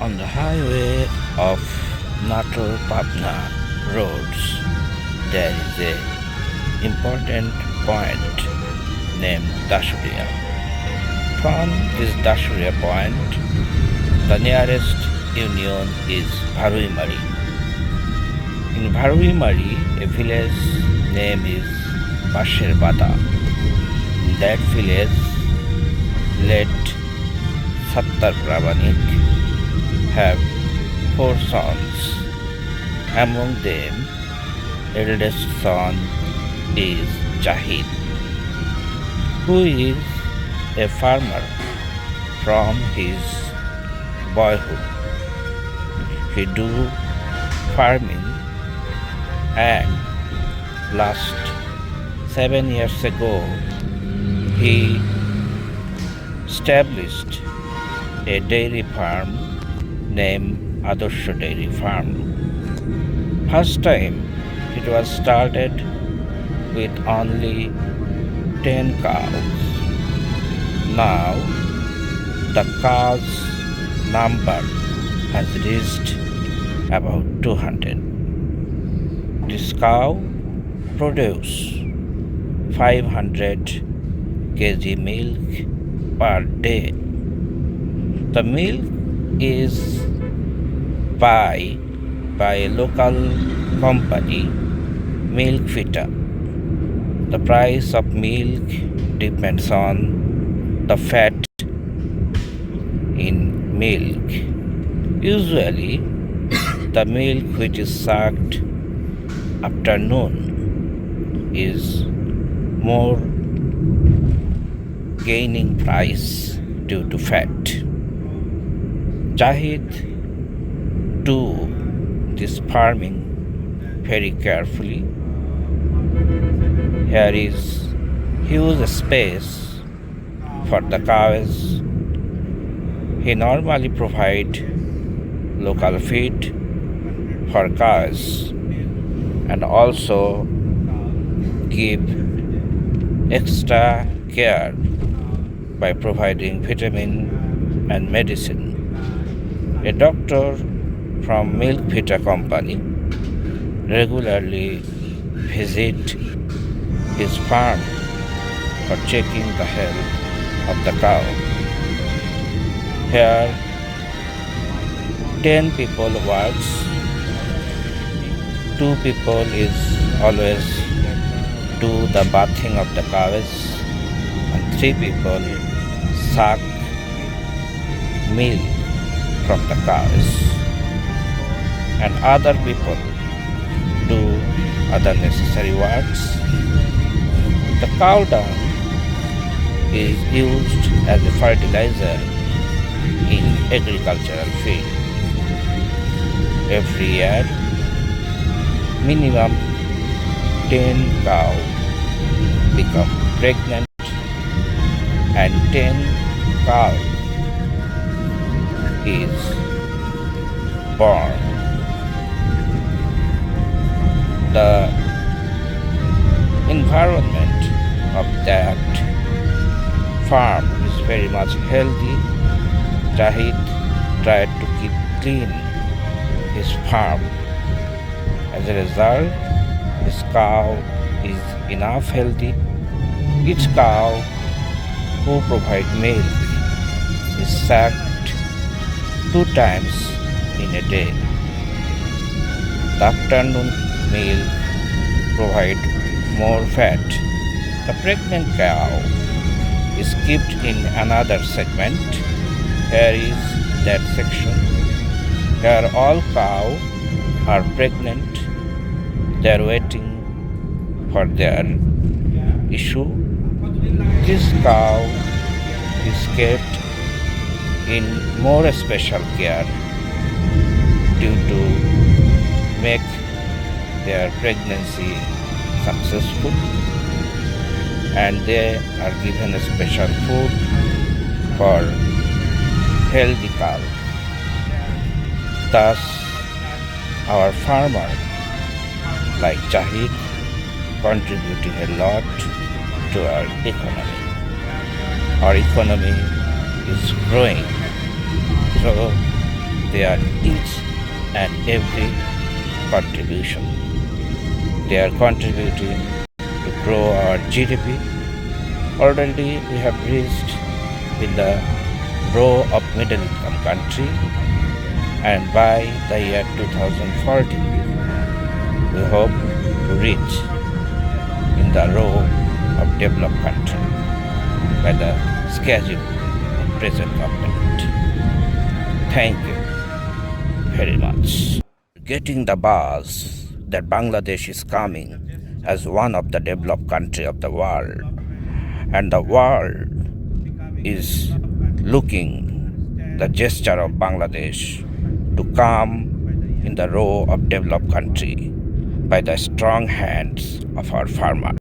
On the highway of Nator Pabna roads, there is a important point named Dashuria. From this Dashuria point, the nearest union is Bharuimari. In Bharuimari, a village name is Basherbada. In that village, late Sattar Pramanik have 4 sons. Among them, eldest son is Jahid, who is a farmer from his boyhood. He do farming, and last 7 years ago he established a dairy farm named Adorsho Dairy Farm. First time it was started with only 10 cows. Now the cows number has reached about 200. This cow produce 500 kg milk per day. The milk is buy by a local company, Milk Fitter. The price of milk depends on the fat in milk. Usually, the milk which is sucked after noon is more gaining price due to fat. Jahid do this farming very carefully. Here is huge space for the cows. He normally provide local feed for cows and also give extra care by providing vitamin and medicine. A doctor from Milk Fitter Company regularly visit his farm for checking the health of the cow. Here 10 people works. 2 people is always do the bathing of the cows, and 3 people suck milk from the cows, and other people do other necessary works. The cow dung is used as a fertilizer in agricultural field. Every year, minimum 10 cow become pregnant and 10 cow is born. The environment of that farm is very much healthy. Jahid tried to keep clean his farm. As a result, his cow is enough healthy. Each cow who provide milk is sucked 2 times in a day. The afternoon milk provide more fat. The pregnant cow is kept in another segment. Here is that section. Here all cow are pregnant. They are waiting for their issue. This cow is kept in more special care due to make their pregnancy successful, and they are given a special food for healthy cow. Thus, our farmer like Jahid contributing a lot to our economy. Our economy is growing. So their each and every contribution. They are contributing to grow our GDP. Already we have reached in the row of middle income country, and by the year 2040 we hope to reach in the row of developed country by the schedule of present government. Thank you very much. Getting the buzz that Bangladesh is coming as one of the developed country of the world, and the world is looking the gesture of Bangladesh to come in the row of developed country by the strong hands of our farmer.